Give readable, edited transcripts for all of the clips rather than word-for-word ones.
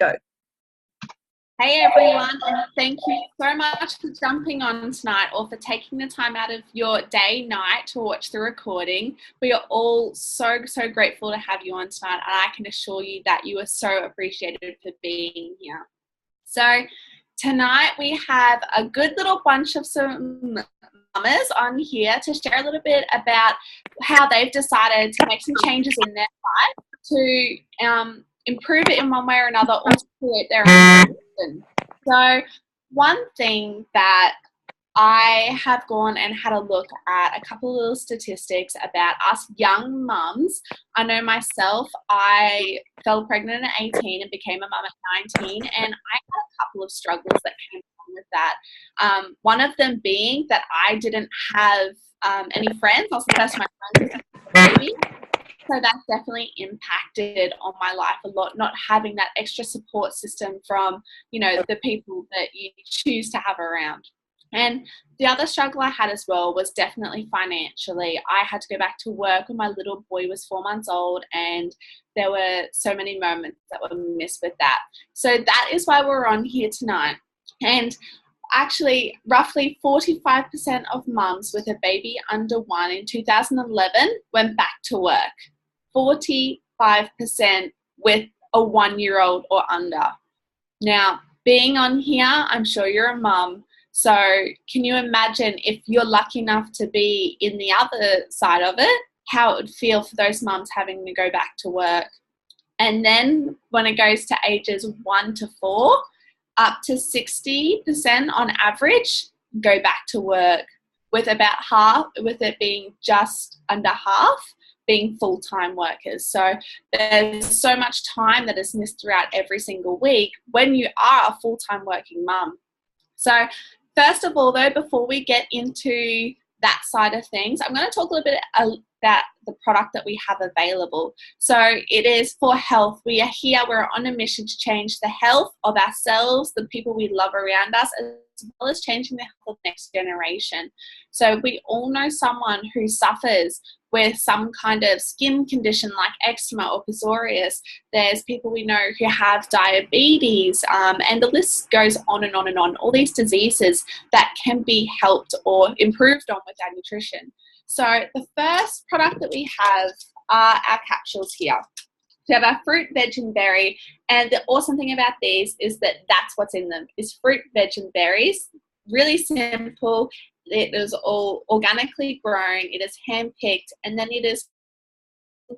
go. Hey everyone, and thank you so much for jumping on tonight or for taking the time out of your day, night to watch the recording. We are all so grateful to have you on tonight, and I can assure you that you are so appreciated for being here. So tonight we have a good little bunch of some mamas on here to share a little bit about how they've decided to make some changes in their life to improve it in one way or another, or to create their own solution. So one thing that I have gone and had a look at a couple of little statistics about us young mums. I know myself, I fell pregnant at 18 and became a mum at 19, and I had a couple of struggles that came along with that. One of them being that I didn't have any friends. I was the first of my friends to have a baby. So that definitely impacted on my life a lot, not having that extra support system from, the people that you choose to have around. And the other struggle I had as well was definitely financially. I had to go back to work when my little boy was 4 months old, and there were so many moments that were missed with that. So that is why we're on here tonight. And actually, roughly 45% of mums with a baby under 1 in 2011 went back to work. 45% with a 1-year-old or under. Now, being on here, I'm sure you're a mum. So can you imagine if you're lucky enough to be in the other side of it, how it would feel for those mums having to go back to work? And then when it goes to ages 1 to 4, up to 60% on average go back to work, with about half, with it being just under half, being full-time workers. So there's so much time that is missed throughout every single week when you are a full-time working mum. So first of all, though, before we get into that side of things, I'm going to talk a little bit about the product that we have available. So it is for health. We are here, we're on a mission to change the health of ourselves, the people we love around us, as well as changing the health of the next generation. So we all know someone who suffers with some kind of skin condition like eczema or psoriasis. There's people we know who have diabetes, and the list goes on and on and on. All these diseases that can be helped or improved on with our nutrition. So the first product that we have are our capsules here. We have our fruit, veg, and berry. And the awesome thing about these is that that's what's in them, is fruit, veg, and berries. Really simple. It is all organically grown. It is hand-picked, and then it is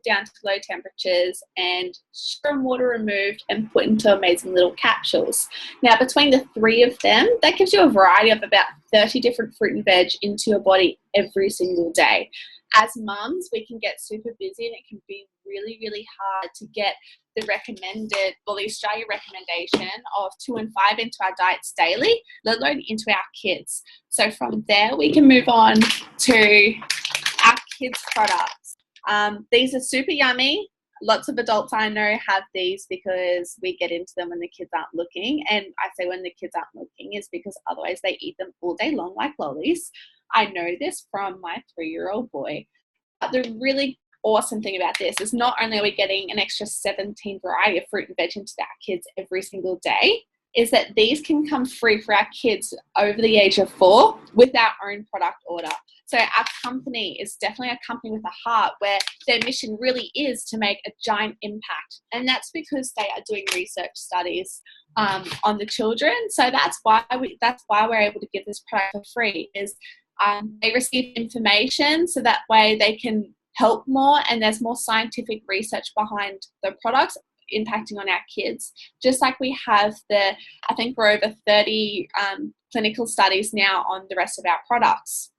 down to low temperatures and sugar and water removed and put into amazing little capsules. Now, between the 3 of them, that gives you a variety of about 30 different fruit and veg into your body every single day. As mums, we can get super busy, and it can be really hard to get the Australia recommendation of 2 and 5 into our diets daily, let alone into our kids. So from there, we can move on to our kids' products. These are super yummy. Lots of adults I know have these because we get into them when the kids aren't looking. And I say when the kids aren't looking is because otherwise they eat them all day long like lollies. I know this from my 3-year-old boy. But the really awesome thing about this is not only are we getting an extra 17 variety of fruit and veg into our kids every single day, is that these can come free for our kids over the age of 4 with our own product order. So our company is definitely a company with a heart, where their mission really is to make a giant impact. And that's because they are doing research studies on the children. So that's why we're able to give this product for free, is they receive information so that way they can help more, and there's more scientific research behind the products impacting on our kids. Just like we have I think we're over 30 clinical studies now on the rest of our products.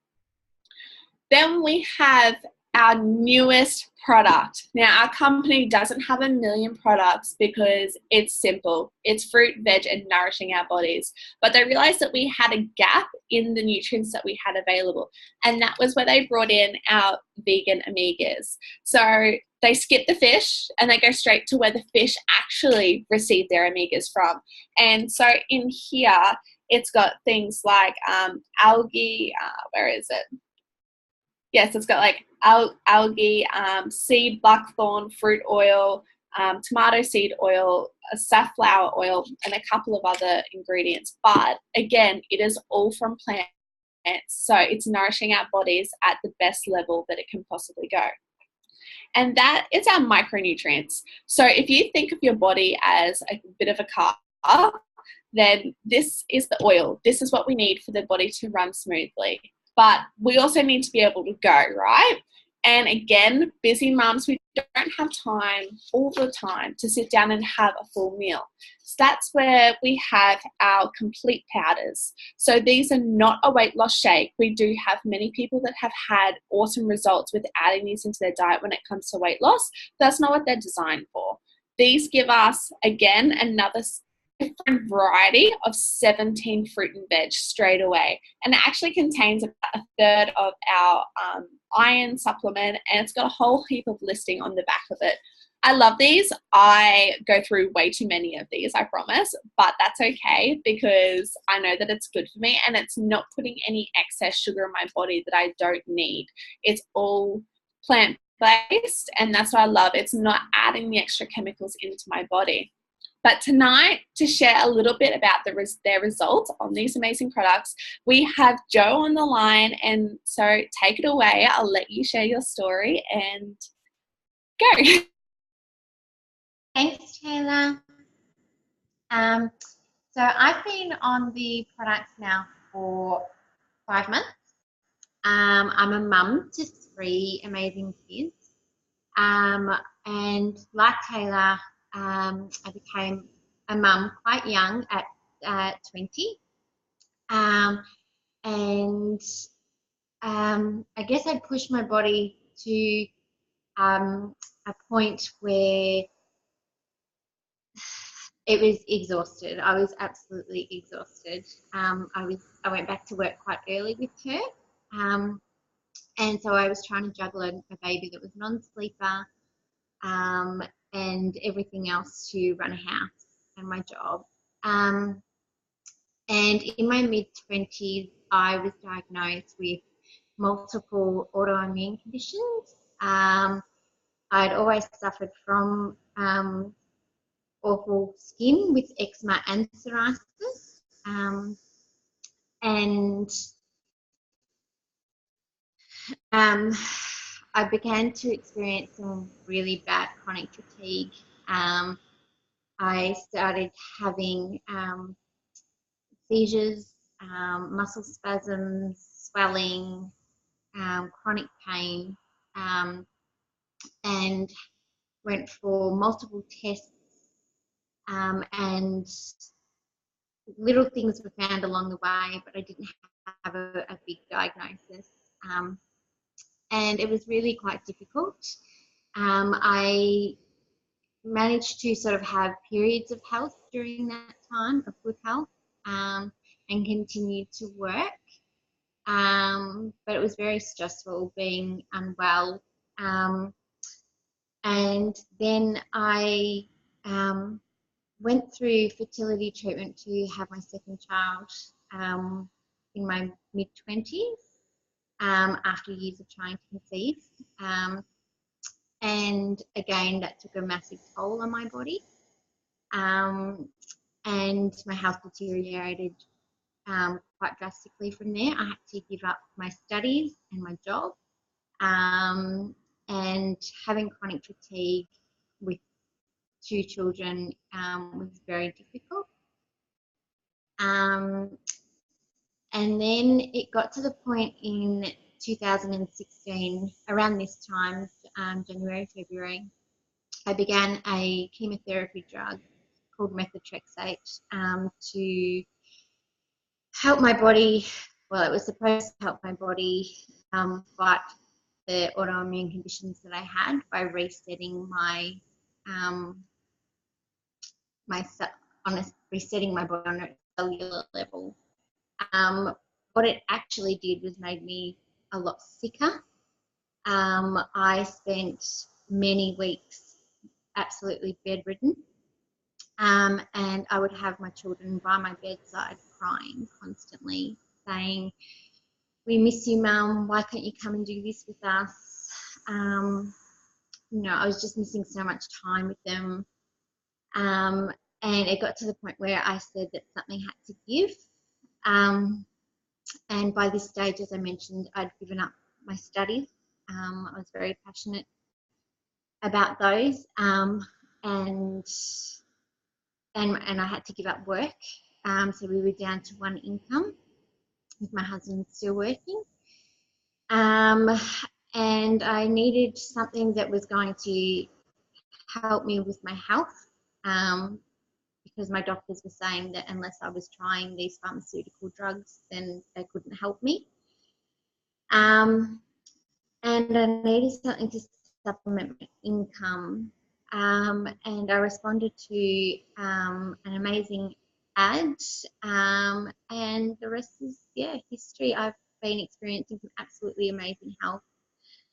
Then we have our newest product. Now, our company doesn't have a million products because it's simple. It's fruit, veg, and nourishing our bodies. But they realized that we had a gap in the nutrients that we had available. And that was where they brought in our vegan omegas. So they skip the fish and they go straight to where the fish actually receive their omegas from. And so in here, it's got things like algae, where is it? Yes, it's got like algae, seed buckthorn, fruit oil, tomato seed oil, safflower oil, and a couple of other ingredients. But again, it is all from plants, so it's nourishing our bodies at the best level that it can possibly go. And that is our micronutrients. So if you think of your body as a bit of a car, then this is the oil. This is what we need for the body to run smoothly. But we also need to be able to go, right? And again, busy mums, we don't have time all the time to sit down and have a full meal. So that's where we have our complete powders. So these are not a weight loss shake. We do have many people that have had awesome results with adding these into their diet when it comes to weight loss. That's not what they're designed for. These give us, again, another different variety of 17 fruit and veg straight away, and it actually contains about a third of our iron supplement, and it's got a whole heap of listing on the back of it. I love these. I go through way too many of these, I promise, but that's okay because I know that it's good for me and it's not putting any excess sugar in my body that I don't need. It's all plant-based, and that's what I love. It's not adding the extra chemicals into my body. But tonight, to share a little bit about their results on these amazing products, we have Jo on the line. And so take it away. I'll let you share your story and go. Thanks, Taylor. So I've been on the products now for 5 months. I'm a mum to 3 amazing kids. And like Taylor, I became a mum quite young at 20. And I guess I pushed my body to a point where it was exhausted. I was absolutely exhausted. I went back to work quite early with her. And so I was trying to juggle a baby that was non-sleeper, and everything else to run a house and my job. And in my mid-20s, I was diagnosed with multiple autoimmune conditions. I'd always suffered from awful skin with eczema and psoriasis. And I began to experience some really bad chronic fatigue. I started having seizures, muscle spasms, swelling, chronic pain, and went for multiple tests, and little things were found along the way, but I didn't have a big diagnosis. And it was really quite difficult. I managed to sort of have periods of health during that time, of good health, and continued to work. But it was very stressful being unwell. And then I went through fertility treatment to have my second child in my mid-20s, after years of trying to conceive. And again, that took a massive toll on my body. And my health deteriorated quite drastically from there. I had to give up my studies and my job. And having chronic fatigue with 2 children was very difficult. And then it got to the point in 2016, around this time, January, February, I began a chemotherapy drug called methotrexate to help my body. Well, it was supposed to help my body fight the autoimmune conditions that I had by resetting my resetting my body on a cellular level. What it actually did was made me a lot sicker. I spent many weeks absolutely bedridden, and I would have my children by my bedside crying constantly, saying, "We miss you, Mum. Why can't you come and do this with us?" I was just missing so much time with them. And it got to the point where I said that something had to give. And by this stage, as I mentioned, I'd given up my studies. I was very passionate about those, and I had to give up work. So we were down to one income, with my husband still working. And I needed something that was going to help me with my health, because my doctors were saying that unless I was trying these pharmaceutical drugs, then they couldn't help me. And I needed something to supplement my income. And I responded to an amazing ad, and the rest is, history. I've been experiencing some absolutely amazing health.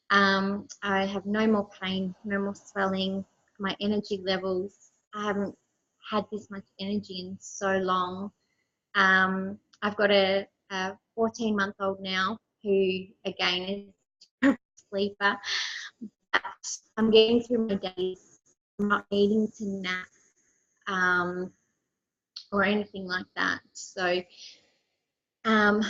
I have no more pain, no more swelling. My energy levels, I haven't had this much energy in so long. I've got a 14-month-old now who, again, is a sleeper. But I'm getting through my days. I'm not needing to nap or anything like that. So, and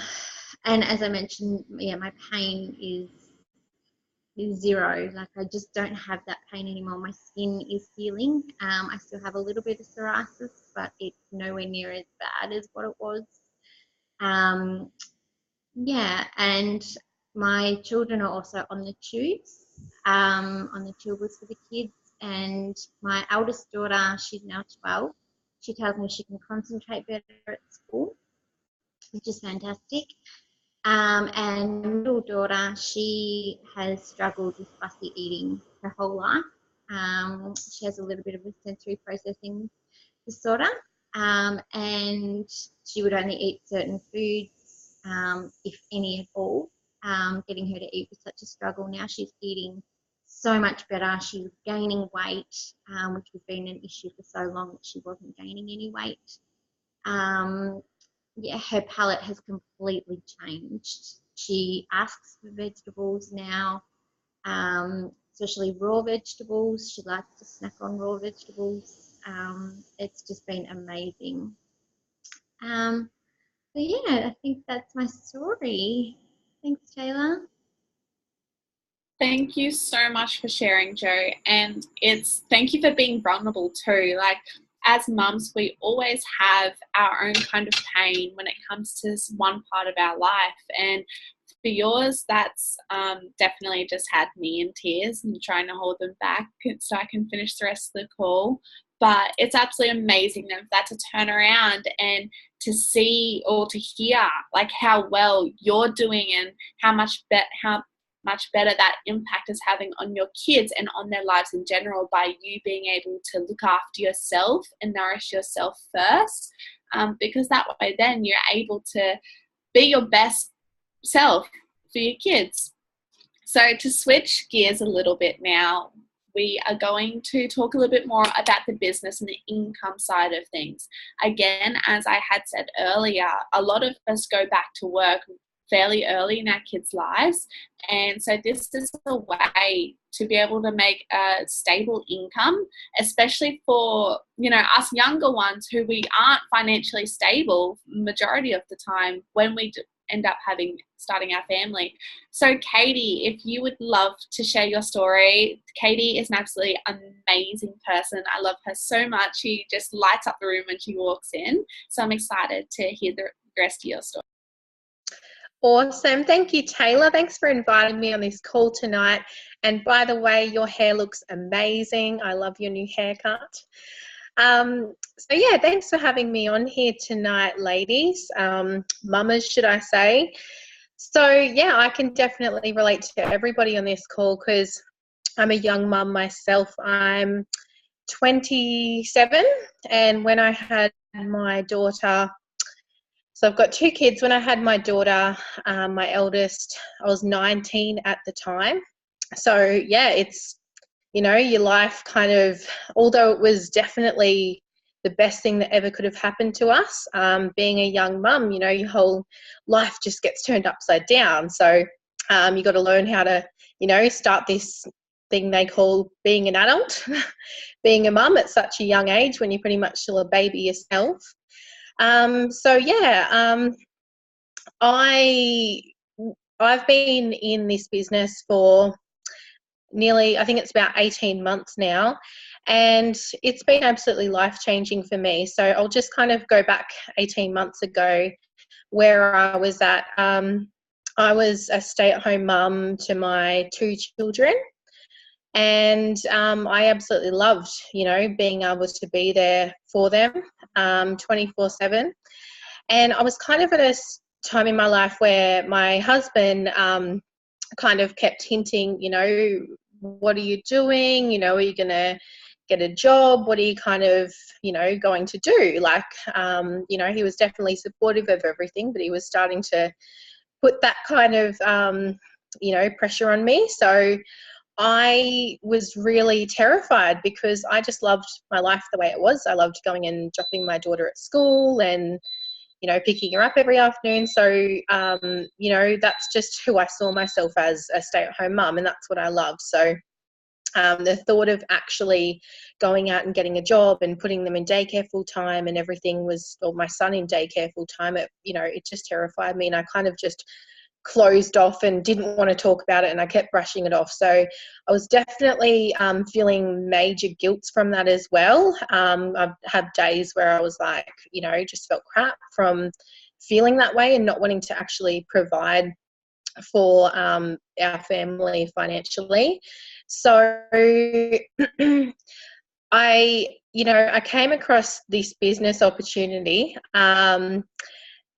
as I mentioned, my pain is zero. Like, I just don't have that pain anymore. My skin is healing. I still have a little bit of psoriasis, but it's nowhere near as bad as what it was. And my children are also on the tubes, on the tubers for the kids. And my eldest daughter, she's now 12. She tells me she can concentrate better at school, which is fantastic. And my middle daughter, she has struggled with fussy eating her whole life. She has a little bit of a sensory processing disorder, and she would only eat certain foods, if any at all. Getting her to eat was such a struggle. Now she's eating so much better. She's gaining weight, which has been an issue for so long that she wasn't gaining any weight. Her palate has completely changed. She asks for vegetables now, especially raw vegetables. She likes to snack on raw vegetables. It's just been amazing. I think that's my story. Thanks, Taylor. Thank you so much for sharing, Jo. And thank you for being vulnerable too. Like, as mums, we always have our own kind of pain when it comes to one part of our life. And for yours, that's definitely just had me in tears and trying to hold them back so I can finish the rest of the call. But it's absolutely amazing that to turn around and to see or to hear like how well you're doing and how much better that impact is having on your kids and on their lives in general by you being able to look after yourself and nourish yourself first, because that way then you're able to be your best self for your kids. So to switch gears a little bit now, we are going to talk a little bit more about the business and the income side of things. Again, as I had said earlier, a lot of us go back to work fairly early in our kids' lives, and so this is a way to be able to make a stable income, especially for us younger ones who we aren't financially stable majority of the time when we end up starting our family. So Katie, if you would love to share your story. Katie is an absolutely amazing person. I love her so much. She just lights up the room when she walks in, so I'm excited to hear the rest of your story. Awesome. Thank you, Taylor. Thanks for inviting me on this call tonight. And by the way, your hair looks amazing. I love your new haircut. Thanks for having me on here tonight, ladies. Mamas, should I say. So, I can definitely relate to everybody on this call because I'm a young mum myself. I'm 27, and when I had my daughter, so I've got two kids. When I had my daughter, my eldest, I was 19 at the time. So, it's, your life kind of, although it was definitely the best thing that ever could have happened to us, being a young mum, your whole life just gets turned upside down. So you got to learn how to, start this thing they call being an adult, being a mum at such a young age when you're pretty much still a baby yourself. So yeah, I've been in this business for nearly, I think it's about 18 months now, and it's been absolutely life-changing for me. So I'll just kind of go back 18 months ago where I was at. I was a stay-at-home mum to my 2 children, and I absolutely loved, being able to be there for them 24/7. And I was kind of at a time in my life where my husband kind of kept hinting, what are you doing? Are you going to get a job? What are you kind of, going to do? Like, he was definitely supportive of everything, but he was starting to put that kind of, pressure on me. So I was really terrified because I just loved my life the way it was. I loved going and dropping my daughter at school and, picking her up every afternoon. So, that's just who I saw myself as, a stay-at-home mum, and that's what I love. So the thought of actually going out and getting a job and putting them in daycare full time and everything or my son in daycare full time, it just terrified me, and I kind of just closed off and didn't want to talk about it, and I kept brushing it off. So I was definitely feeling major guilt from that as well. I've had days where I was like, just felt crap from feeling that way and not wanting to actually provide for our family financially. So I came across this business opportunity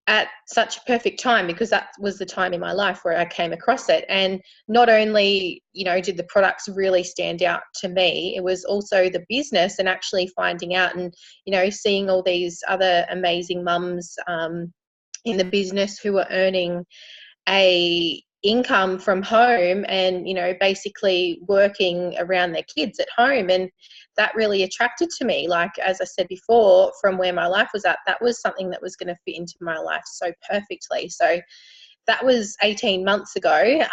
at such a perfect time, because that was the time in my life where I came across it. And not only, did the products really stand out to me, it was also the business and actually finding out and, seeing all these other amazing mums in the business who were earning a income from home and, basically working around their kids at home. And that really attracted to me. Like, as I said before, from where my life was at, that was something that was going to fit into my life so perfectly. So that was 18 months ago.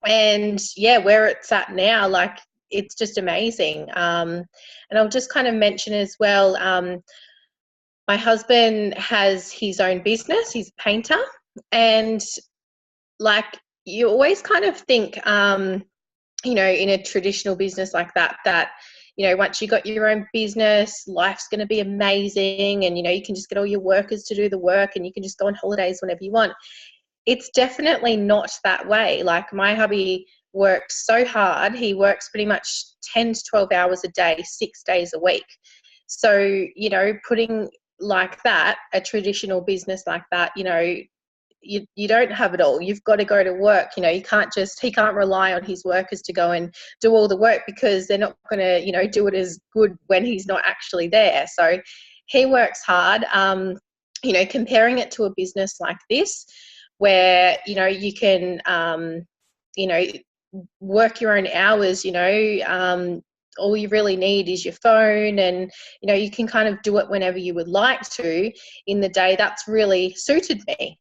And yeah, where it's at now, like, it's just amazing. And I'll just kind of mention as well, my husband has his own business. He's a painter. And like, you always kind of think, in a traditional business like that, once you got your own business, life's going to be amazing, and, you can just get all your workers to do the work and you can just go on holidays whenever you want. It's definitely not that way. Like, my hubby works so hard. He works pretty much 10 to 12 hours a day, 6 days a week. So, putting like that, a traditional business like that, you don't have it all. You've got to go to work. He can't rely on his workers to go and do all the work, because they're not going to, do it as good when he's not actually there. So he works hard. Comparing it to a business like this, where, you can, work your own hours, all you really need is your phone, and, you can kind of do it whenever you would like to in the day. That's really suited me.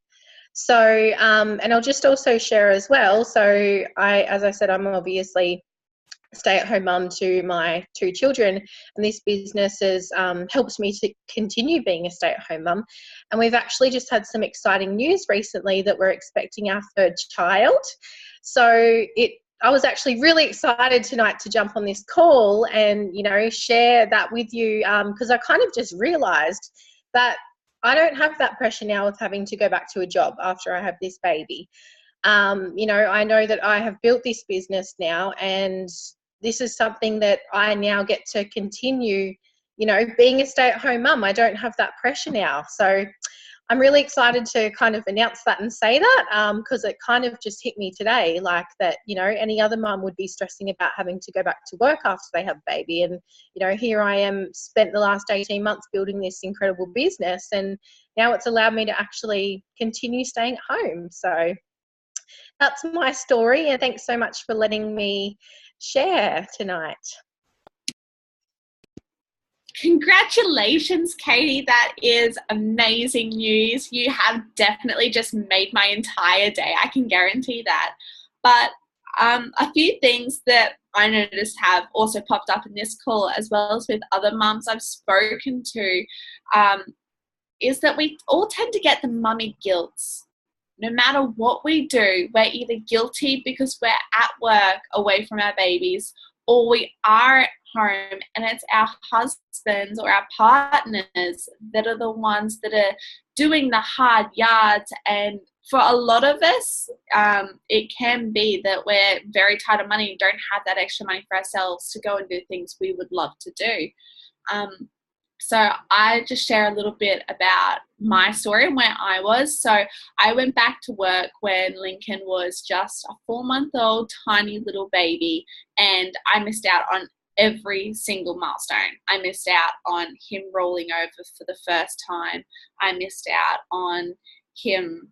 So, and I'll just also share as well. So as I said, I'm obviously a stay-at-home mum to my 2 children, and this business has helped me to continue being a stay-at-home mum. And we've actually just had some exciting news recently that we're expecting our 3rd child. So I was actually really excited tonight to jump on this call and, share that with you, because I kind of just realised that I don't have that pressure now of having to go back to a job after I have this baby. I know that I have built this business now, and this is something that I now get to continue, being a stay-at-home mum. I don't have that pressure now. So I'm really excited to kind of announce that and say that, because it kind of just hit me today, like that, any other mum would be stressing about having to go back to work after they have a baby. And, here I am, spent the last 18 months building this incredible business, and now it's allowed me to actually continue staying at home. So that's my story, and thanks so much for letting me share tonight. Congratulations, Katie. That is amazing news. You have definitely just made my entire day. I can guarantee that. But a few things that I noticed have also popped up in this call, as well as with other mums I've spoken to, is that we all tend to get the mummy guilt. No matter what we do, we're either guilty because we're at work away from our babies, or we are at home and it's our husbands or our partners that are the ones that are doing the hard yards. And for a lot of us, it can be that we're very tight on money and don't have that extra money for ourselves to go and do things we would love to do. So I just share a little bit about my story and where I was. So I went back to work when Lincoln was just a 4-month-old tiny little baby, and I missed out on every single milestone. I missed out on him rolling over for the first time. I missed out on him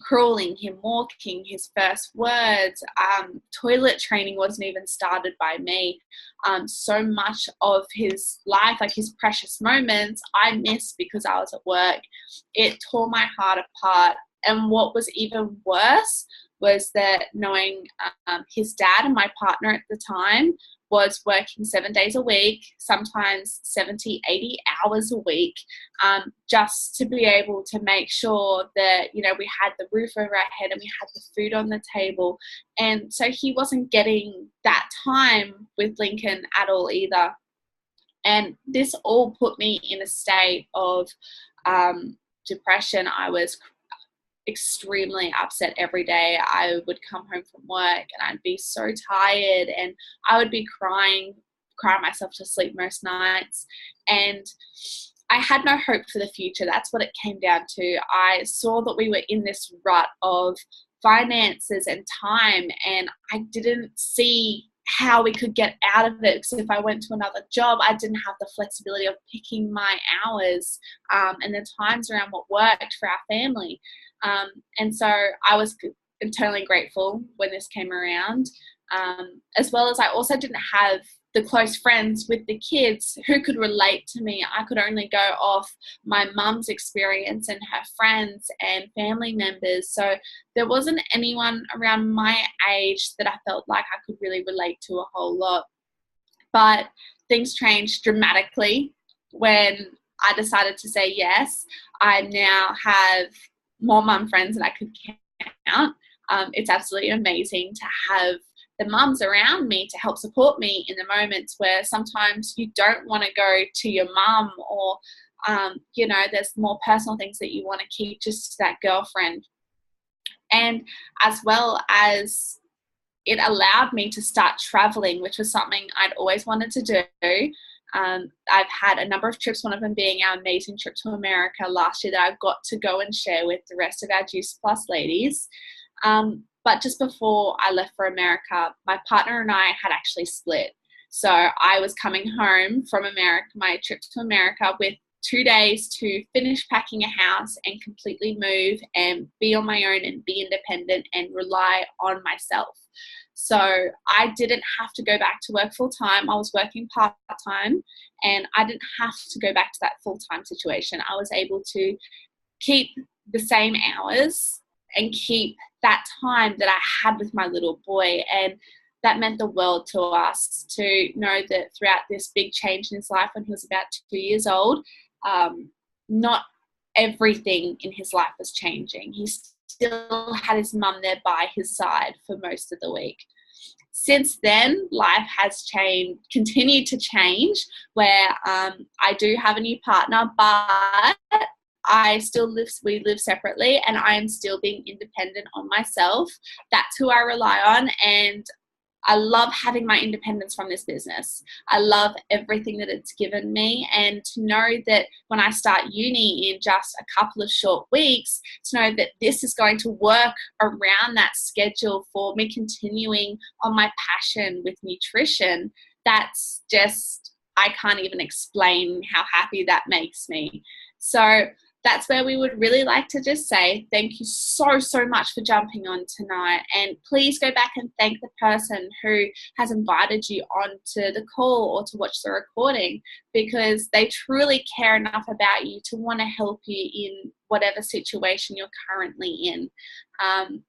crawling, him walking, his first words. Toilet training wasn't even started by me. So much of his life, like his precious moments, I missed because I was at work. It tore my heart apart. And what was even worse was that knowing his dad and my partner at the time was working 7 days a week, sometimes 70, 80 hours a week, just to be able to make sure that, you know, we had the roof over our head and we had the food on the table. And so he wasn't getting that time with Lincoln at all either. And this all put me in a state of depression. I was extremely upset every day. I would come home from work and I'd be so tired, and I would be crying myself to sleep most nights, and I had no hope for the future. That's what it came down to. I saw that we were in this rut of finances and time, and I didn't see how we could get out of it, because if I went to another job, I didn't have the flexibility of picking my hours and the times around what worked for our family. And so I was eternally grateful when this came around, as well as I also didn't have the close friends with the kids who could relate to me. I could only go off my mum's experience and her friends and family members. So there wasn't anyone around my age that I felt like I could really relate to a whole lot. But things changed dramatically when I decided to say yes. I now have more mum friends than I could count. It's absolutely amazing to have the mums around me to help support me in the moments where sometimes you don't want to go to your mum, or you know, there's more personal things that you want to keep just to that girlfriend. And as well as it allowed me to start traveling, which was something I'd always wanted to do. I've had a number of trips, one of them being our amazing trip to America last year that I got to go and share with the rest of our Juice Plus ladies. But just before I left for America, my partner and I had actually split. So I was coming home from America, my trip to America, with 2 days to finish packing a house and completely move and be on my own and be independent and rely on myself. So I didn't have to go back to work full time. I was working part time, and I didn't have to go back to that full time situation. I was able to keep the same hours and keep that time that I had with my little boy. And that meant the world to us, to know that throughout this big change in his life when he was about 2 years old, not everything in his life was changing. He still had his mum there by his side for most of the week. Since then, life has continued to change, where I do have a new partner, but we live separately, and I am still being independent on myself. That's who I rely on, and I love having my independence from this business. I love everything that it's given me, and to know that when I start uni in just a couple of short weeks, to know that this is going to work around that schedule for me continuing on my passion with nutrition, that's just, I can't even explain how happy that makes me. So that's where we would really like to just say thank you so, so much for jumping on tonight. And please go back and thank the person who has invited you onto the call or to watch the recording, because they truly care enough about you to want to help you in whatever situation you're currently in.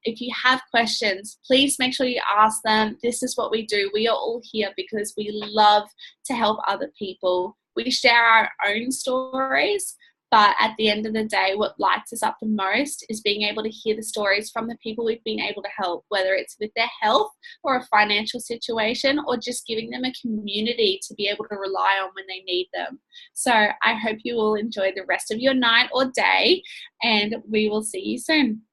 If you have questions, please make sure you ask them. This is what we do. We are all here because we love to help other people. We share our own stories, but at the end of the day, what lights us up the most is being able to hear the stories from the people we've been able to help, whether it's with their health or a financial situation, or just giving them a community to be able to rely on when they need them. So I hope you will enjoy the rest of your night or day, and we will see you soon.